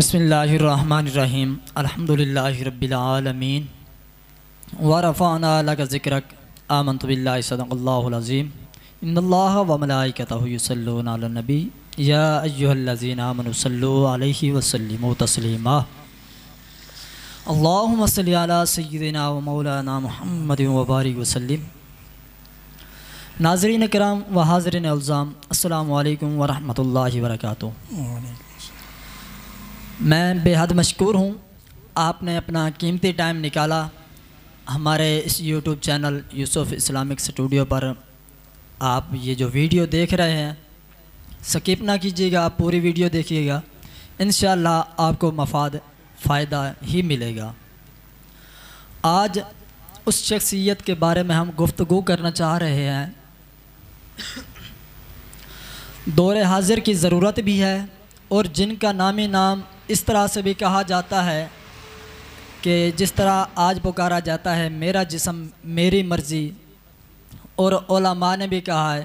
بسم اللہ الرحمن الرحیم الحمدللہ رب العالمین ورفعنا لک ذکرک آمنت باللہ صدق اللہ العظیم ان اللہ وملائکتہ یصلون علی النبی یا ایہا الذین آمنوا صلوا علیہ وسلموا تسلیما اللہم صلی علی سیدنا و مولانا محمد وبارک وسلم۔ ناظرین کرام و حاضرین الزام، السلام علیکم ورحمۃ اللہ وبرکاتہ۔ میں بے حد مشکور ہوں، آپ نے اپنا قیمتی ٹائم نکالا ہمارے اس یوٹیوب چینل یوسف اسلامک اسٹوڈیو پر۔ آپ یہ جو ویڈیو دیکھ رہے ہیں سکپ نہ کیجیے گا، آپ پوری ویڈیو دیکھیے گا، انشاءاللہ آپ کو فائدہ ہی ملے گا۔ آج اس شخصیت کے بارے میں ہم گفتگو کرنا چاہ رہے ہیں، دور حاضر کی ضرورت بھی ہے اور جن کا نامی نام اس طرح سے بھی کہا جاتا ہے کہ جس طرح آج پکارا جاتا ہے میرا جسم میری مرضی، اور علماء نے بھی کہا ہے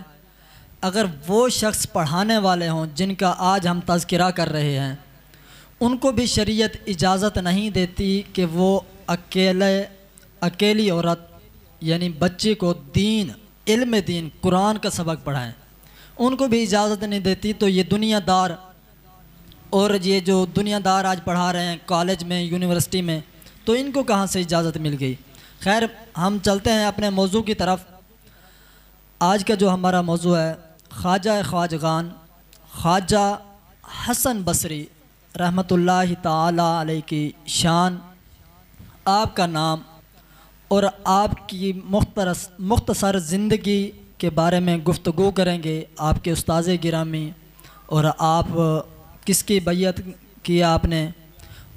اگر وہ شخص پڑھانے والے ہوں جن کا آج ہم تذکرہ کر رہے ہیں، ان کو بھی شریعت اجازت نہیں دیتی کہ وہ اکیلی عورت یعنی بچے کو علم دین قرآن کا سبق پڑھائیں، ان کو بھی اجازت نہیں دیتی۔ تو یہ دنیا دار اور یہ جو دنیا دار آج پڑھا رہے ہیں کالج میں یونیورسٹی میں، تو ان کو کہاں سے اجازت مل گئی؟ خیر، ہم چلتے ہیں اپنے موضوع کی طرف۔ آج کا جو ہمارا موضوع ہے خواجہ خواجگان خواجہ حسن بصری رحمۃ اللہ تعالی علیہ کی شان، آپ کا نام اور آپ کی مختصر زندگی کے بارے میں گفتگو کریں گے۔ آپ کے استاذ گرامی اور آپ کس کی بیعت کیا آپ نے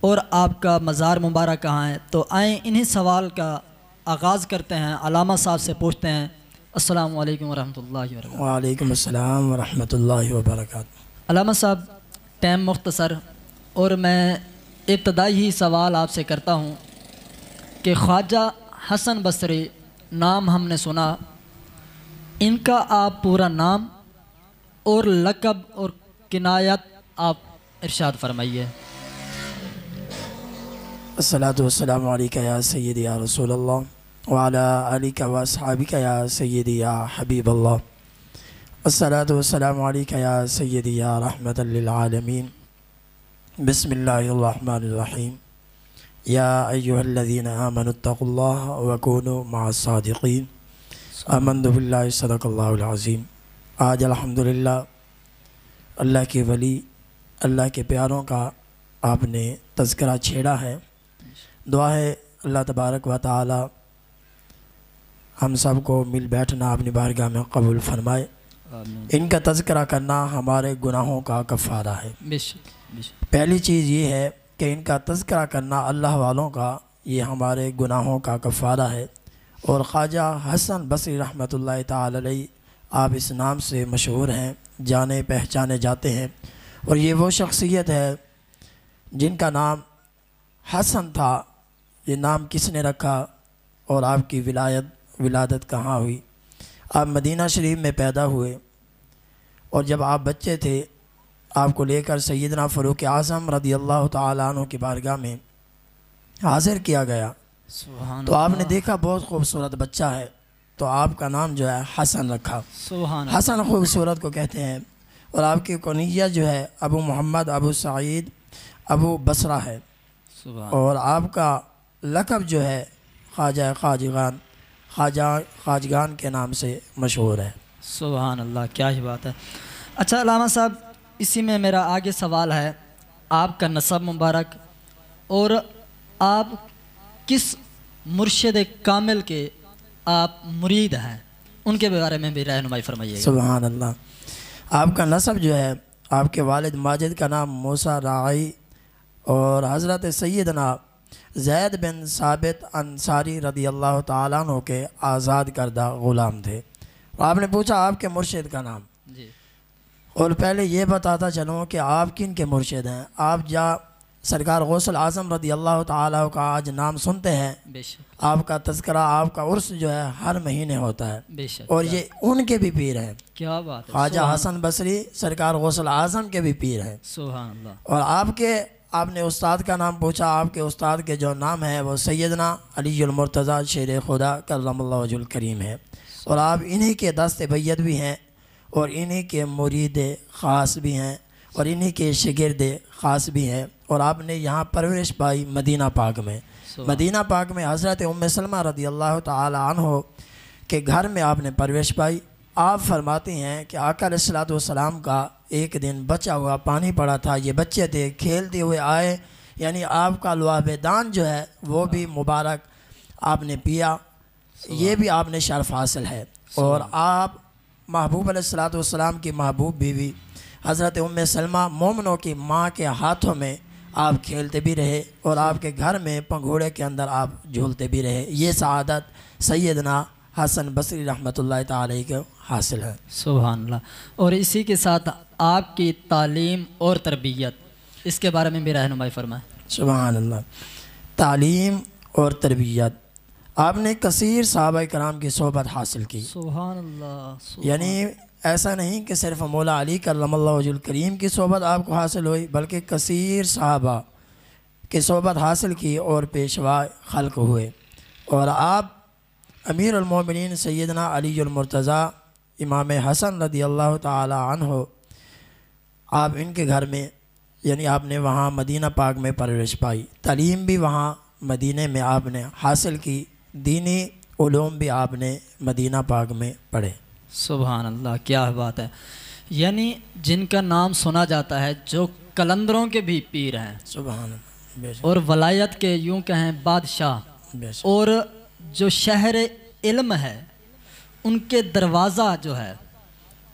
اور آپ کا مزار مبارک کہاں ہے، تو آئیں انہی سوال کا آغاز کرتے ہیں۔ علامہ صاحب سے پوچھتے ہیں۔ السلام علیکم ورحمۃ اللہ وبرکاتہ۔ وعلیکم السلام ورحمۃ اللہ وبرکاتہ۔ علامہ صاحب، ٹائم مختصر اور میں ابتدائی ہی سوال آپ سے کرتا ہوں کہ خواجہ حسن بصری نام ہم نے سنا، ان کا آپ پورا نام اور لقب اور کنایت آپ ارشاد فرمائیے۔ الصلاۃ والسلام علیکہ یا سیدی یا رسول اللہ وعلی آلک و اصحابک یا سیدی یا حبیب اللہ۔ الصلاۃ والسلام علیکہ یا سیدی یا رحمۃ للعالمین۔ بسم اللہ الرحمن الرحیم۔ یا ایہا الذین آمنوا اتقوا اللہ وکونوا مع الصادقین۔ آمنت باللہ صدق اللہ العظیم۔ آج الحمدللہ اللہ کے ولی، اللہ کے پیاروں کا آپ نے تذکرہ چھیڑا ہے۔ دعا ہے اللہ تبارک و تعالی ہم سب کو مل بیٹھنا اپنی بارگاہ میں قبول فرمائے۔ ان کا تذکرہ کرنا ہمارے گناہوں کا کفارہ ہے۔ پہلی چیز یہ ہے کہ ان کا تذکرہ کرنا اللہ والوں کا، یہ ہمارے گناہوں کا کفارہ ہے۔ اور خواجہ حسن بصری رحمۃ اللہ تعالی علیہ، آپ اس نام سے مشہور ہیں، جانے پہچانے جاتے ہیں۔ اور یہ وہ شخصیت ہے جن کا نام حسن تھا۔ یہ نام کس نے رکھا اور آپ کی ولادت کہاں ہوئی؟ آپ مدینہ شریف میں پیدا ہوئے، اور جب آپ بچے تھے آپ کو لے کر سیدنا فاروق اعظم رضی اللہ تعالیٰ عنہ کی بارگاہ میں حاضر کیا گیا۔ تو آپ نے دیکھا بہت خوبصورت بچہ ہے، تو آپ کا نام جو ہے حسن رکھا۔ حسن خوبصورت کو کہتے ہیں۔ اور آپ کی کنیت جو ہے ابو محمد، ابو سعید، ابو بصرہ ہے۔ اور آپ کا لقب جو ہے خواجہ خواجگان کے نام سے مشہور ہے۔ سبحان اللہ، کیا ہی بات ہے۔ اچھا علامہ صاحب، اسی میں میرا آگے سوال ہے، آپ کا نسب مبارک اور آپ کس مرشد کامل کے آپ مرید ہیں، ان کے بارے میں بھی رہنمائی فرمائیے۔ سبحان اللہ۔ آپ کا نسب جو ہے، آپ کے والد ماجد کا نام موسیٰ راعی اور حضرت سیدنا زید بن ثابت انصاری رضی اللہ تعالیٰ عنہ کے آزاد کردہ غلام تھے۔ آپ نے پوچھا آپ کے مرشد کا نام جی، اور پہلے یہ بتاتا چلوں کہ آپ کن کے مرشد ہیں۔ آپ سرکار غوث الاعظم رضی اللہ تعالیٰ کا آج نام سنتے ہیں، بے شک، آپ کا تذکرہ، آپ کا عرس جو ہے ہر مہینے ہوتا ہے، بے شک، اور یہ ان کے بھی پیر ہیں۔ کیا بات ہے۔ خواجہ حسن بصری سرکار غوث الاعظم کے بھی پیر ہیں۔ سبحان اللہ۔ اور آپ کے آپ نے استاد کا نام پوچھا، آپ کے استاد کے جو نام ہے وہ سیدنا علی المرتضیٰ شیر خدا کرم اللہ وجہ الکریم ہے، اور آپ انہی کے دست بیعت بھی ہیں، اور انہی کے مرید خاص بھی ہیں، اور انہی کے شاگرد خاص بھی ہیں، اور آپ نے یہاں پرورش پائی مدینہ پاک میں۔ مدینہ پاک میں حضرت ام سلمہ رضی اللہ تعالی عنہ کے گھر میں آپ نے پرورش پائی۔ آپ فرماتی ہیں کہ آقا علیہ الصلوۃ والسلام کا ایک دن بچا ہوا پانی پڑا تھا، یہ بچے تھے، کھیلتے ہوئے آئے، یعنی آپ کا لعاب دان جو ہے وہ بھی مبارک آپ نے پیا، یہ بھی آپ نے شرف حاصل ہے۔ اور آپ محبوب علیہ الصلوۃ والسلام کی محبوب بیوی حضرت ام سلمہ مومنوں کی ماں کے ہاتھوں میں آپ کھیلتے بھی رہے، اور آپ کے گھر میں پنگھوڑے کے اندر آپ جھولتے بھی رہے۔ یہ سعادت سیدنا حسن بصری رحمۃ اللہ تعالی کو حاصل ہے۔ سبحان اللہ۔ اور اسی کے ساتھ آپ کی تعلیم اور تربیت، اس کے بارے میں بھی رہنمائی فرمائیں۔ سبحان اللہ۔ تعلیم اور تربیت، آپ نے کثیر صحابہ کرام کی صحبت حاصل کی۔ سبحان اللہ۔ یعنی ایسا نہیں کہ صرف مولا علی کرم اللہ وجہ الکریم کی صحبت آپ کو حاصل ہوئی، بلکہ کثیر صحابہ کی صحبت حاصل کی اور پیشوا خلق ہوئے، اور آپ امیر المومنین سیدنا علی المرتضیٰ امام حسن رضی اللہ تعالی عنہ، آپ ان کے گھر میں، یعنی آپ نے وہاں مدینہ پاک میں پرورش پائی، تعلیم بھی وہاں مدینہ میں آپ نے حاصل کی، دینی علوم بھی آپ نے مدینہ پاک میں پڑھے۔ سبحان اللہ، کیا بات ہے۔ یعنی جن کا نام سنا جاتا ہے، جو قلندروں کے بھی پیر ہیں، سبحان اللہ، بے شک، اور ولایت کے یوں کہیں بادشاہ، بے شک، اور جو شہر علم ہے ان کے دروازہ جو ہے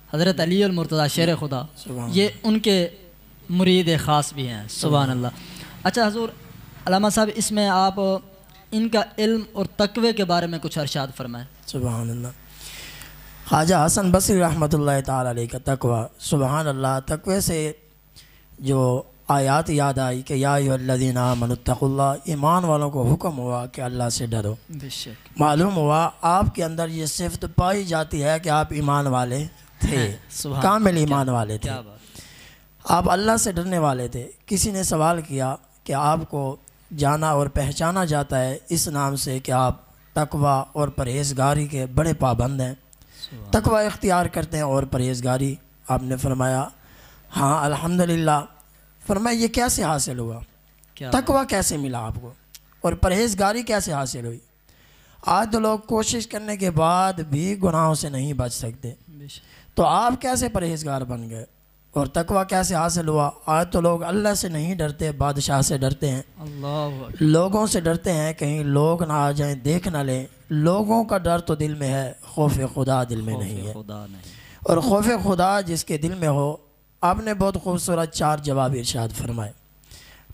حضرت علی المرتضیٰ شیر خدا، یہ ان کے مرید خاص بھی ہیں۔ سبحان اللہ۔ اچھا حضور علامہ صاحب، اس میں آپ ان کا علم اور تقوی کے بارے میں کچھ ارشاد فرمائیں۔ سبحان اللہ۔ خواجہ حسن بصری رحمۃ اللہ تعالی علیہ کا تقوی، سبحان اللہ، تقوی سے جو آیات یاد آئی کہ یا ایھا الذین آمنوا اتقوا اللہ، ایمان والوں کو حکم ہوا کہ اللہ سے ڈرو۔ بے شک، معلوم ہوا آپ کے اندر یہ صفت پائی جاتی ہے کہ آپ ایمان والے تھے، کامل ایمان والے تھے، آپ اللہ سے ڈرنے والے تھے۔ کسی نے سوال کیا کہ آپ کو جانا اور پہچانا جاتا ہے اس نام سے کہ آپ تقوی اور پرہیزگاری کے بڑے پابند ہیں، تقوی اختیار کرتے ہیں اور پرہیزگاری۔ آپ نے فرمایا ہاں الحمدللہ۔ فرمایا یہ کیسے حاصل ہوا، تقوی کیسے ملا آپ کو، اور پرہیزگاری کیسے حاصل ہوئی؟ آج تو لوگ کوشش کرنے کے بعد بھی گناہوں سے نہیں بچ سکتے، تو آپ کیسے پرہیزگار بن گئے، اور تقوی کیسے حاصل ہوا؟ آج تو لوگ اللہ سے نہیں ڈرتے، بادشاہ سے ڈرتے ہیں، لوگوں سے ڈرتے ہیں، کہیں لوگ نہ آ جائیں، دیکھ نہ لیں۔ لوگوں کا ڈر تو دل میں ہے، خوف خدا دل میں نہیں ہے، اور خوف خدا جس کے دل میں ہو۔ آپ نے بہت خوبصورت 4 جواب ارشاد فرمائے۔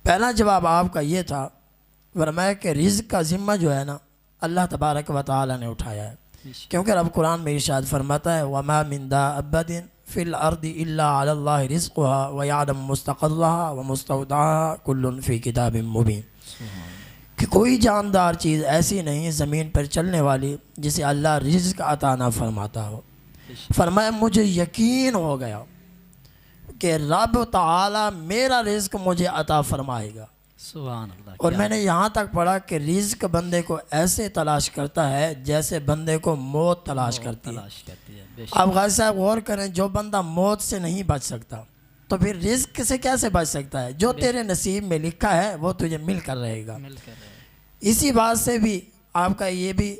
پہلا جواب آپ کا یہ تھا، فرمایا کہ رزق کا ذمہ جو ہے نا اللہ تبارک و تعالی نے اٹھایا ہے، کیونکہ رب قرآن میں ارشاد فرماتا ہے وَمَا مِن دَابَّةٍ فِي الْأَرْضِ إِلَّا عَلَى اللَّهِ رِزْقُهَا وَيَعْلَمُ مُسْتَقَرَّهَا وَمُسْتَوْدَعَهَا كُلٌّ فِي كِتَابٍ مُبِينٍ، کہ کوئی جاندار چیز ایسی نہیں زمین پر چلنے والی جسے اللہ رزق عطا نہ فرماتا ہو۔ فرمایا مجھے یقین ہو گیا کہ رب تعالی میرا رزق مجھے عطا فرمائے گا۔ سبحان اللہ۔ اور میں نے یہاں تک پڑھا کہ رزق بندے کو ایسے تلاش کرتا ہے جیسے بندے کو موت تلاش کرتی ہے۔ اب غازی صاحب غور کریں، جو بندہ موت سے نہیں بچ سکتا تو پھر رزق سے کیسے بچ سکتا ہے؟ جو تیرے نصیب میں لکھا ہے وہ تجھے مل کر رہے گا۔ اسی بات سے بھی آپ کا یہ بھی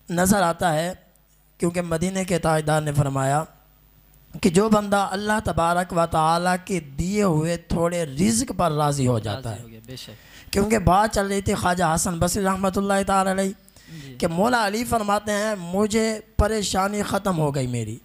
نظر آتا ہے، کیونکہ مدینہ کے تاجدار نے فرمایا کہ جو بندہ اللہ تبارک و تعالیٰ کے دیے ہوئے تھوڑے رزق پر راضی ہو جاتا ہے، کیونکہ بات چل رہی تھی خواجہ حسن بصری رحمۃ اللہ تعالی علیہ کہ مولا علی فرماتے ہیں مجھے پریشانی ختم ہو گئی میری۔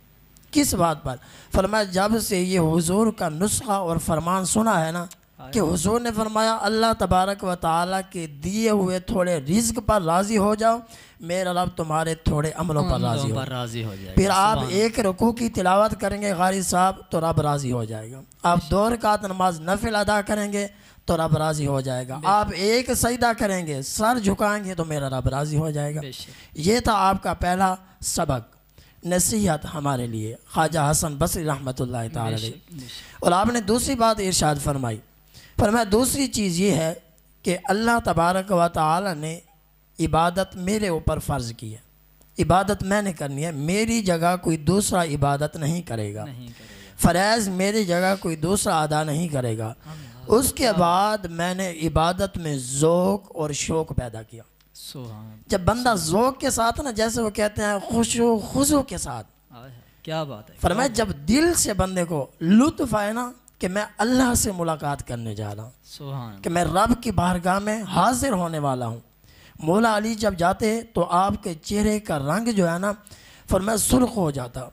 کس بات پر؟ فرمایا جب سے یہ حضور کا نسخہ اور فرمان سنا ہے نا، کہ حضور نے فرمایا اللہ تبارک و تعالیٰ کے دیے ہوئے تھوڑے رزق پر راضی ہو جاؤ، میرا رب تمہارے تھوڑے عملوں پر راضی ہو جائے گا۔ پھر آپ ایک رکوع کی تلاوت کریں گے غاری صاحب تو رب راضی ہو جائے گا، آپ 2 رکعت نماز نفل ادا کریں گے تو رب راضی ہو جائے گا، آپ ایک سجدہ کریں گے، سر جھکائیں گے تو میرا رب راضی ہو جائے گا۔ یہ تھا آپ کا پہلا سبق، نصیحت ہمارے لیے خواجہ حسن بصری رحمۃ اللہ تعالی علیہ۔ اور آپ نے دوسری بات ارشاد فرمائی، فرمایا دوسری چیز یہ ہے کہ اللہ تبارک و تعالی نے عبادت میرے اوپر فرض کی ہے، عبادت میں نے کرنی ہے، میری جگہ کوئی دوسرا عبادت نہیں کرے گا، فرائض میری جگہ کوئی دوسرا ادا نہیں کرے گا۔ اس کے بعد میں نے عبادت میں ذوق اور شوق پیدا کیا۔ جب بندہ ذوق کے ساتھ نا، جیسے وہ کہتے ہیں خشوع خضوع کے ساتھ، کیا بات ہے، فرمایا جب دل سے بندے کو لطف آئے نا کہ میں اللہ سے ملاقات کرنے جا رہا ہوں، کہ میں رب کی بارگاہ میں حاضر ہونے والا ہوں۔ مولا علی جب جاتے تو آپ کے چہرے کا رنگ جو ہے نا فرمایا سرخ ہو جاتا۔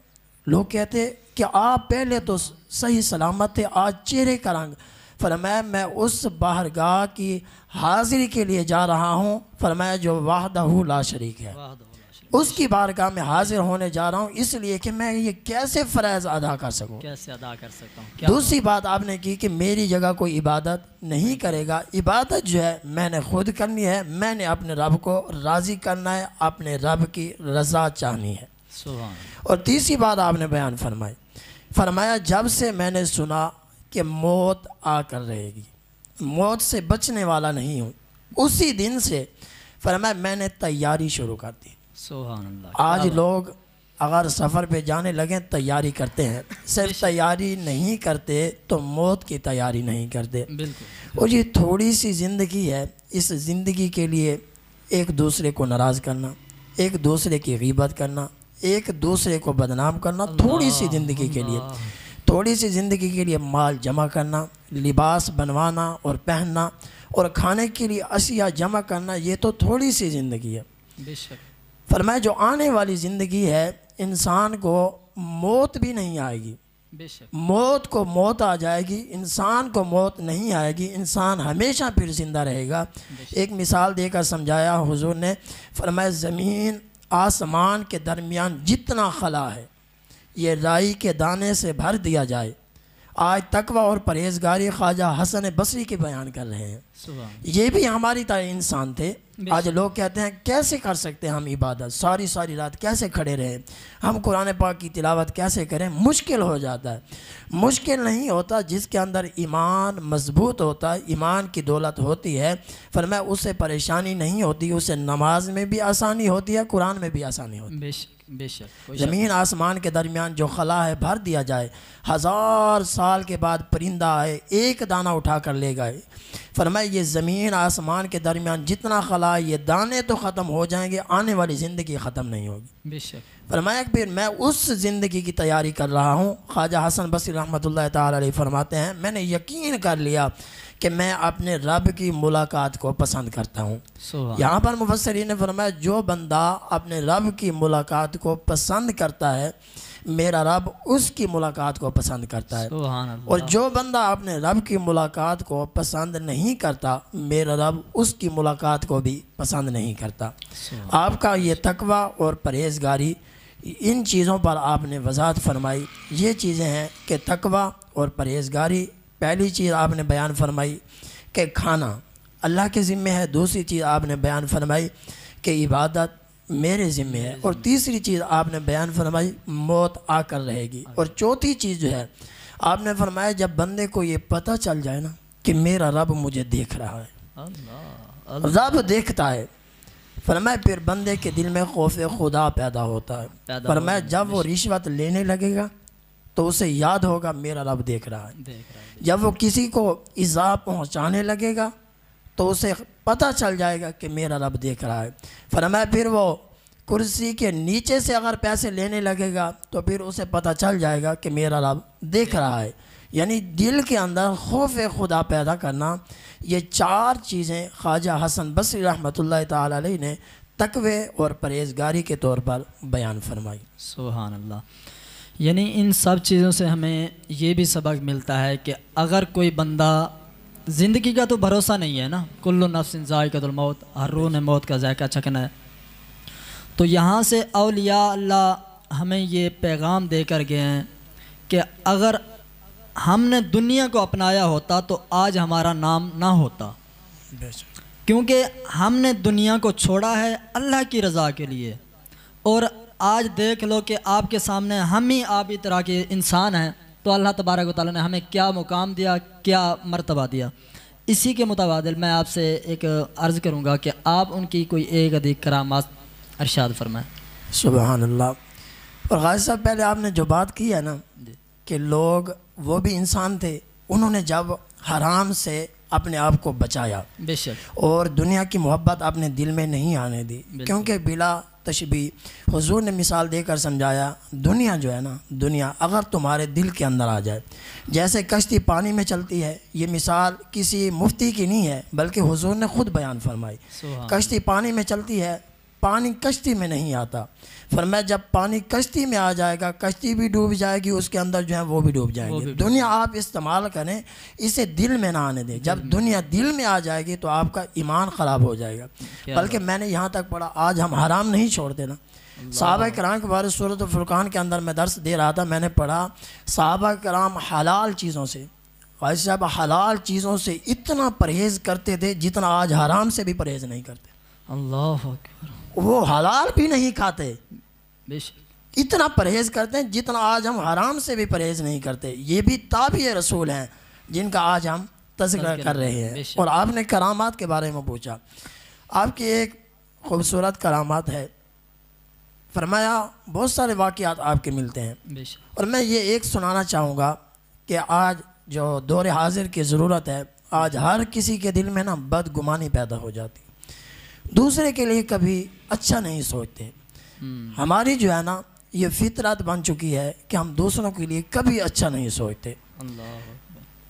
لوگ کہتے کہ آپ پہلے تو صحیح سلامت تھے، آج چہرے کا رنگ۔ فرمایا میں اس بارگاہ کی حاضری کے لیے جا رہا ہوں، فرمایا جو وحدہ لا شریک ہے، اس کی بارگاہ میں حاضر ہونے جا رہا ہوں، اس لیے کہ میں یہ کیسے فرائض ادا کر سکوں، کیسے ادا کر سکتا ہوں۔ دوسری بات آپ نے کی کہ میری جگہ کوئی عبادت نہیں کرے گا، عبادت جو ہے میں نے خود کرنی ہے، میں نے اپنے رب کو راضی کرنا ہے، اپنے رب کی رضا چاہنی ہے۔ اور تیسری بات آپ نے بیان فرمائی، فرمایا جب سے میں نے سنا کہ موت آ کر رہے گی، موت سے بچنے والا نہیں ہوں، اسی دن سے فرمایا میں نے تیاری شروع کر دی۔ سبحان اللہ۔ آج لوگ اگر سفر پہ جانے لگیں تیاری کرتے ہیں، صرف تیاری نہیں کرتے تو موت کی تیاری نہیں کرتے۔ بالکل۔ اور یہ تھوڑی سی زندگی ہے، اس زندگی کے لیے ایک دوسرے کو ناراض کرنا، ایک دوسرے کی غیبت کرنا، ایک دوسرے کو بدنام کرنا، تھوڑی سی زندگی کے لیے، تھوڑی سی زندگی کے لیے مال جمع کرنا، لباس بنوانا اور پہننا اور کھانے کے لیے اشیاء جمع کرنا، یہ تو تھوڑی سی زندگی ہے۔ بے شک۔ فرمایا جو آنے والی زندگی ہے انسان کو موت بھی نہیں آئے گی، بے شک۔ موت کو موت آ جائے گی، انسان کو موت نہیں آئے گی، انسان ہمیشہ پھر زندہ رہے گا۔ ایک مثال دے کر سمجھایا حضور نے، فرمایا زمین آسمان کے درمیان جتنا خلا ہے یہ رائی کے دانے سے بھر دیا جائے۔ آج تقوی اور پرہیزگاری خواجہ حسن بصری کے بیان کر رہے ہیں، یہ بھی ہماری طرح انسان تھے۔ آج لوگ کہتے ہیں کیسے کر سکتے ہیں ہم عبادت، ساری رات کیسے کھڑے رہیں، ہم قرآن پاک کی تلاوت کیسے کریں، مشکل ہو جاتا ہے۔ مشکل نہیں ہوتا، جس کے اندر ایمان مضبوط ہوتا ہے، ایمان کی دولت ہوتی ہے، فرمایا اسے پریشانی نہیں ہوتی، اسے نماز میں بھی آسانی ہوتی ہے، قرآن میں بھی آسانی ہوتی ہے۔ بے شک بے شک۔ زمین آسمان کے درمیان جو خلا ہے بھر دیا جائے، 1000 سال کے بعد پرندہ آئے ایک دانہ اٹھا کر لے گئے، فرمایا یہ زمین آسمان کے درمیان جتنا خلا ہے یہ دانے تو ختم ہو جائیں گے، آنے والی زندگی ختم نہیں ہوگی۔ بے شک۔ فرمایا کہ پھر میں اس زندگی کی تیاری کر رہا ہوں۔ خواجہ حسن بصری رحمۃ اللہ تعالی علیہ فرماتے ہیں میں نے یقین کر لیا کہ میں اپنے رب کی ملاقات کو پسند کرتا ہوں۔ یہاں پر مفسرین نے فرمایا جو بندہ اپنے رب کی ملاقات کو پسند کرتا ہے میرا رب اس کی ملاقات کو پسند کرتا ہے، اور جو بندہ اپنے رب کی ملاقات کو پسند نہیں کرتا میرا رب اس کی ملاقات کو بھی پسند نہیں کرتا۔ آپ کا یہ تقوی اور پرہیزگاری، ان چیزوں پر آپ نے وضاحت فرمائی۔ یہ چیزیں ہیں کہ تقوی اور پرہیزگاری، پہلی چیز آپ نے بیان فرمائی کہ کھانا اللہ کے ذمہ ہے، دوسری چیز آپ نے بیان فرمائی کہ عبادت میرے ذمہ ہے، اور تیسری چیز آپ نے بیان فرمائی موت آ کر رہے گی، اور چوتھی چیز جو ہے آپ نے فرمایا جب بندے کو یہ پتہ چل جائے نا کہ میرا رب مجھے دیکھ رہا ہے، رب دیکھتا ہے، فرمایا پھر بندے کے دل میں خوف خدا پیدا ہوتا ہے۔ فرمایا جب وہ رشوت لینے لگے گا تو اسے یاد ہوگا میرا رب دیکھ رہا ہے، جب وہ کسی کو ایذا پہنچانے لگے گا تو اسے پتہ چل جائے گا کہ میرا رب دیکھ رہا ہے۔ فرمایا پھر وہ کرسی کے نیچے سے اگر پیسے لینے لگے گا تو پھر اسے پتہ چل جائے گا کہ میرا رب دیکھ رہا ہے۔ یعنی دل کے اندر خوف خدا پیدا کرنا، یہ چار چیزیں خواجہ حسن بصری رحمۃ اللہ تعالی علیہ نے تقوی اور پرہیزگاری کے طور پر بیان فرمائی۔ سبحان اللہ۔ یعنی ان سب چیزوں سے ہمیں یہ بھی سبق ملتا ہے کہ اگر کوئی بندہ، زندگی کا تو بھروسہ نہیں ہے نا، کل نفس ذائقۃ الموت، ہر روح نے موت کا ذائقہ چکھنا ہے، تو یہاں سے اولیاء اللہ ہمیں یہ پیغام دے کر گئے ہیں کہ اگر ہم نے دنیا کو اپنایا ہوتا تو آج ہمارا نام نہ ہوتا، کیونکہ ہم نے دنیا کو چھوڑا ہے اللہ کی رضا کے لیے۔ اور آج دیکھ لو کہ آپ کے سامنے ہم ہی آپ ہی طرح کے انسان ہیں تو اللہ تبارک و تعالیٰ نے ہمیں کیا مقام دیا، کیا مرتبہ دیا۔ اسی کے متبادل میں آپ سے ایک عرض کروں گا کہ آپ ان کی کوئی ایک ادھک کرامات ارشاد فرمائیں۔ سبحان اللہ۔ اور غازی صاحب پہلے آپ نے جو بات کی ہے نا کہ لوگ وہ بھی انسان تھے، انہوں نے جب حرام سے اپنے آپ کو بچایا بے شک، اور دنیا کی محبت اپنے دل میں نہیں آنے دی، کیونکہ بلا تشبیہ حضور نے مثال دے کر سمجھایا، دنیا جو ہے نا، دنیا اگر تمہارے دل کے اندر آ جائے، جیسے کشتی پانی میں چلتی ہے، یہ مثال کسی مفتی کی نہیں ہے بلکہ حضور نے خود بیان فرمائی۔ کشتی پانی میں چلتی ہے، پانی کشتی میں نہیں آتا، فرمایا جب پانی کشتی میں آ جائے گا کشتی بھی ڈوب جائے گی، اس کے اندر جو ہے وہ بھی ڈوب جائیں گے۔ دنیا آپ استعمال کریں، اسے دل میں نہ آنے دیں، جب دنیا دل میں آ جائے گی تو آپ کا ایمان خراب ہو جائے گا۔ بلکہ میں نے یہاں تک پڑھا، آج ہم حرام نہیں چھوڑتے نا، صحابہ کرام کے بارے سورۃ الفرقان کے اندر میں درس دے رہا تھا، میں نے پڑھا صحابہ کرام حلال چیزوں سے، غازی صاحب حلال چیزوں سے اتنا پرہیز کرتے تھے جتنا آج حرام سے بھی پرہیز نہیں کرتے۔ اللہ اکبر، وہ حلال بھی نہیں کھاتے، بے شک، اتنا پرہیز کرتے ہیں جتنا آج ہم حرام سے بھی پرہیز نہیں کرتے۔ یہ بھی تابع رسول ہیں جن کا آج ہم تذکرہ کر رہے ہیں۔ اور آپ نے کرامات کے بارے میں پوچھا، آپ کی ایک خوبصورت کرامات ہے، فرمایا بہت سارے واقعات آپ کے ملتے ہیں، بے شک، اور میں یہ ایک سنانا چاہوں گا کہ آج جو دور حاضر کی ضرورت ہے، آج ہر کسی کے دل میں نا بدگمانی پیدا ہو جاتی، دوسرے کے لیے کبھی اچھا نہیں سوچتے۔ ہماری جو ہے نا یہ فطرت بن چکی ہے کہ ہم دوسروں کے لیے کبھی اچھا نہیں سوچتے۔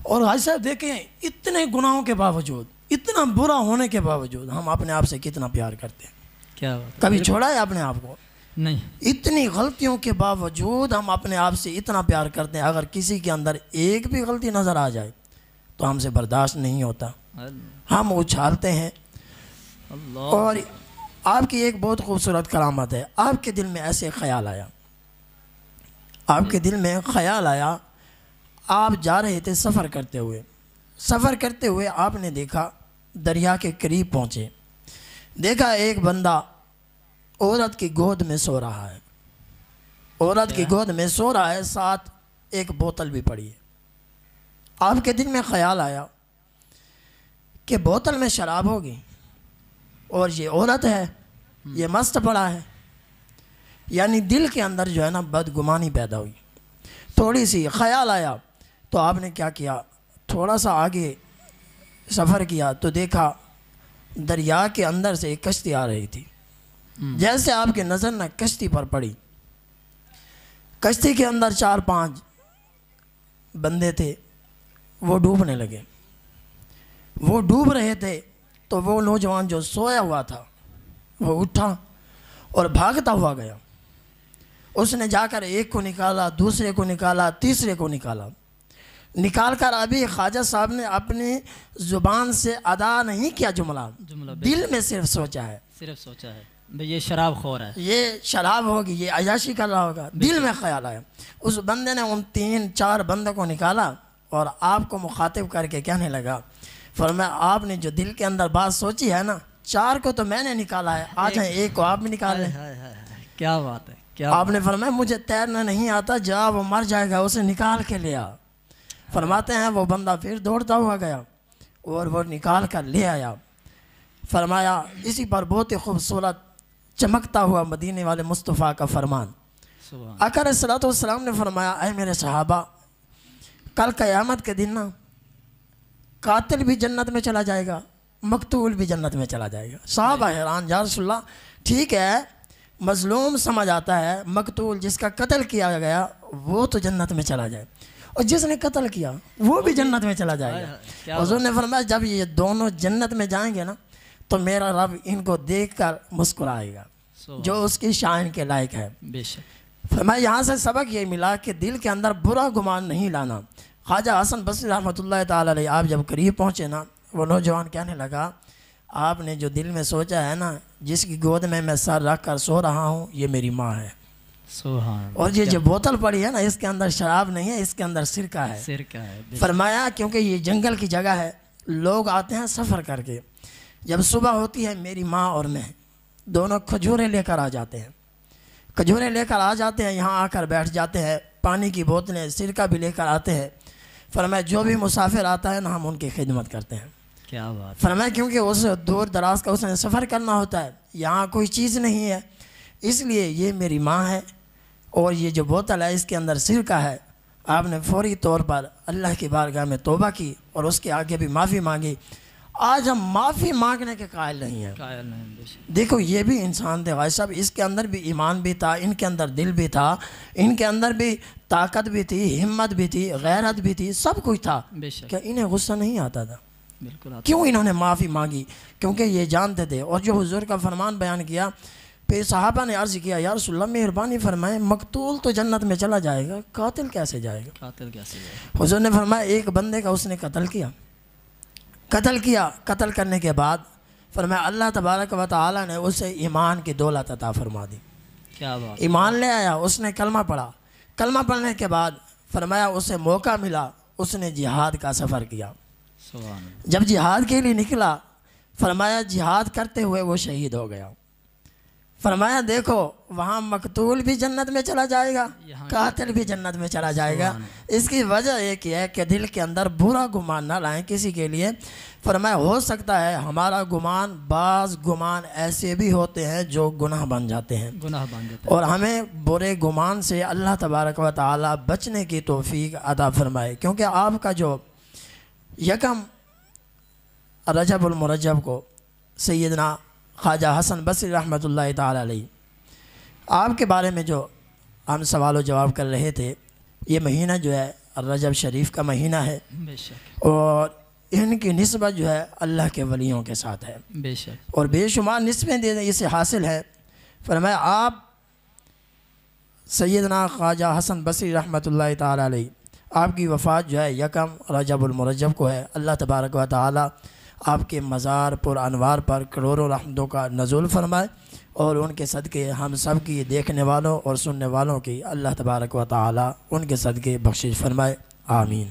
اور حاجی صاحب دیکھیں، اتنے گناہوں کے باوجود، اتنا برا ہونے کے باوجود ہم اپنے آپ سے کتنا پیار کرتے ہیں۔ کیا بات، کبھی چھوڑا ہے اپنے آپ کو؟ نہیں، اتنی غلطیوں کے باوجود ہم اپنے آپ سے اتنا پیار کرتے ہیں، اگر کسی کے اندر ایک بھی غلطی نظر آ جائے تو ہم سے برداشت نہیں ہوتا، ہم اچھالتے ہیں۔ اور آپ کی ایک بہت خوبصورت کرامت ہے، آپ کے دل میں ایسے خیال آیا، آپ کے دل میں خیال آیا، آپ جا رہے تھے سفر کرتے ہوئے آپ نے دیکھا دریا کے قریب پہنچے، دیکھا ایک بندہ عورت کی گود میں سو رہا ہے، ساتھ ایک بوتل بھی پڑی ہے۔ آپ کے دل میں خیال آیا کہ بوتل میں شراب ہوگی اور یہ عورت ہے، یہ مست پڑا ہے، یعنی دل کے اندر جو ہے نا بدگمانی پیدا ہوئی، تھوڑی سی خیال آیا تو آپ نے کیا کیا، تھوڑا سا آگے سفر کیا تو دیکھا دریا کے اندر سے ایک کشتی آ رہی تھی، جیسے آپ کی نظر نہ کشتی پر پڑی، کشتی کے اندر 4-5 بندے تھے، وہ ڈوبنے لگے، وہ ڈوب رہے تھے تو وہ نوجوان جو سویا ہوا تھا وہ اٹھا اور بھاگتا ہوا گیا، اس نے جا کر ایک کو نکالا، دوسرے کو نکالا، تیسرے کو نکال کر ابھی خواجہ صاحب نے اپنی زبان سے ادا نہیں کیا جملہ، دل میں صرف سوچا ہے یہ شراب خور ہے، یہ شراب ہوگی، یہ عیاشی کر رہا ہوگا، دل میں خیال آیا۔ اس بندے نے ان 3-4 بندوں کو نکالا اور آپ کو مخاطب کر کے کہنے لگا، فرمایا آپ نے جو دل کے اندر بات سوچی ہے نا، 4 کو تو میں نے نکالا ہے، آج ہیں 1 کو آپ بھی نکال لیں۔ کیا بات ہے، کیا آپ نے فرمایا مجھے تیرنا نہیں آتا، جب وہ مر جائے گا اسے نکال کے لیا۔ فرماتے ہیں وہ بندہ پھر دوڑتا ہوا گیا اور وہ نکال کر لے آیا۔ فرمایا اسی پر بہت ہی خوبصورت چمکتا ہوا مدینے والے مصطفیٰ کا فرمان، آقا علیہ الصلوۃ والسلام نے فرمایا، اے میرے صحابہ، کل قیامت کے دن نا قاتل بھی جنت میں چلا جائے گا، مقتول بھی جنت میں چلا جائے گا۔ صحابہ حیران، یا رسول اللہ ٹھیک ہے مظلوم سمجھ آتا ہے، مقتول جس کا قتل کیا گیا وہ تو جنت میں چلا جائے، اور جس نے قتل کیا وہ بھی جنت میں چلا جائے گا۔ حضور نے فرمایا جب یہ دونوں جنت میں جائیں گے نا تو میرا رب ان کو دیکھ کر مسکرائے گا، جو اس کی شان کے لائق ہے۔ بے شک، فرمایا یہاں سے سبق یہ ملا کہ دل کے اندر برا گمان نہیں لانا۔ خواجہ حسن بصری رحمۃ اللہ تعالی علیہ آپ جب قریب پہنچے نا، وہ نوجوان کہنے لگا، آپ نے جو دل میں سوچا ہے نا، جس کی گود میں سر رکھ کر سو رہا ہوں یہ میری ماں ہے، اور یہ جو بوتل پڑی ہے نا اس کے اندر شراب نہیں ہے، اس کے اندر سرکہ ہے۔ فرمایا کیونکہ یہ جنگل کی جگہ ہے، لوگ آتے ہیں سفر کر کے، جب صبح ہوتی ہے میری ماں اور میں دونوں کھجوریں لے کر آ جاتے ہیں، یہاں آ کر بیٹھ جاتے ہیں، پانی کی بوتلیں، سرکہ بھی لے کر آتے ہیں۔ فرمایا جو بھی مسافر آتا ہے نا ہم ان کی خدمت کرتے ہیں۔ کیا بات۔ فرمایا کیونکہ اس دور دراز کا اس نے سفر کرنا ہوتا ہے، یہاں کوئی چیز نہیں ہے، اس لیے یہ میری ماں ہے اور یہ جو بوتل ہے اس کے اندر سرکہ ہے۔ آپ نے فوری طور پر اللہ کی بارگاہ میں توبہ کی اور اس کے آگے بھی معافی مانگی۔ آج ہم معافی مانگنے کے قائل نہیں ہیں۔ قائل نہیں۔ دیکھو یہ بھی انسان تھے بھائی صاحب، اس کے اندر بھی ایمان بھی تھا، ان کے اندر دل بھی تھا، ان کے اندر بھی طاقت بھی تھی، ہمت بھی تھی، غیرت بھی تھی، سب کچھ تھا۔ بے شک، کیا انہیں غصہ نہیں آتا تھا؟ بالکل آتا۔ کیوں انہوں نے معافی مانگی؟ کیونکہ یہ جانتے تھے۔ اور جو حضور کا فرمان بیان کیا، پھر صحابہ نے عرض کیا یا رسول اللہ مہربانی فرمائیں، مقتول تو جنت میں چلا جائے گا، قاتل کیسے جائے گا؟ قاتل کیسے جائے گا؟ حضور نے فرمایا ایک بندے کا اس نے قتل کیا، قتل کرنے کے بعد فرمایا اللہ تبارک و تعالی نے اسے ایمان کی دولت عطا فرما دی۔ کیا بات۔ ایمان لے آیا، اس نے کلمہ پڑھا، کلمہ پڑھنے کے بعد فرمایا اسے موقع ملا، اس نے جہاد کا سفر کیا۔ سبحان اللہ۔ جب جہاد کے لیے نکلا، فرمایا جہاد کرتے ہوئے وہ شہید ہو گیا۔ فرمایا دیکھو وہاں مقتول بھی جنت میں چلا جائے گا، قاتل بھی جنت میں چلا جائے گا۔ اس کی وجہ ایک ہے کہ دل کے اندر برا گمان نہ لائیں کسی کے لیے۔ فرمایا ہو سکتا ہے ہمارا گمان، بعض گمان ایسے بھی ہوتے ہیں جو گناہ بن جاتے ہیں، گناہ بن جاتے ہیں، اور ہمیں برے گمان سے اللہ تبارک و تعالی بچنے کی توفیق عطا فرمائے۔ کیونکہ آپ کا جو یکم رجب المرجب کو سیدنا خواجہ حسن بصری رحمۃ اللہ تعالی علیہ آپ کے بارے میں جو ہم سوال و جواب کر رہے تھے، یہ مہینہ جو ہے رجب شریف کا مہینہ ہے، بے شک، اور ان کی نسبت جو ہے اللہ کے ولیوں کے ساتھ ہے، بے شک، اور بے شمار نسبتیں اسے حاصل ہے۔ فرمایا آپ سیدنا خواجہ حسن بصری رحمۃ اللہ تعالی علیہ آپ کی وفات جو ہے یکم رجب المرجب کو ہے۔ اللہ تبارک و تعالی آپ کے مزار پر انوار پر کروڑوں رحمتوں کا نزول فرمائے، اور ان کے صدقے ہم سب کی دیکھنے والوں اور سننے والوں کی اللہ تبارک و تعالی ان کے صدقے بخشش فرمائے، آمین۔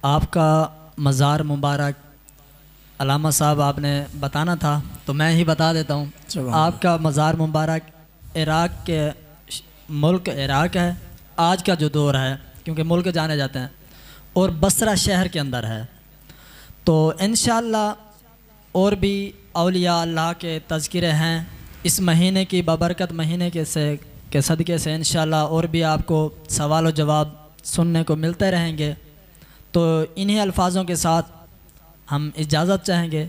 آپ کا مزار مبارک علامہ صاحب آپ نے بتانا تھا تو میں ہی بتا دیتا ہوں۔ آپ کا مزار مبارک عراق کے ملک عراق ہے آج کا جو دور ہے، کیونکہ ملک جانے جاتے ہیں، اور بصرہ شہر کے اندر ہے۔ تو انشاءاللہ اور بھی اولیاء اللہ کے تذکرے ہیں اس مہینے کی ببرکت مہینے کے صدقے سے، انشاءاللہ اور بھی آپ کو سوال و جواب سننے کو ملتے رہیں گے۔ تو انہی الفاظوں کے ساتھ ہم اجازت چاہیں گے۔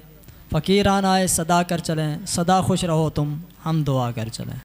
فقیران آئے صدا کر چلیں، صدا خوش رہو تم، ہم دعا کر چلیں۔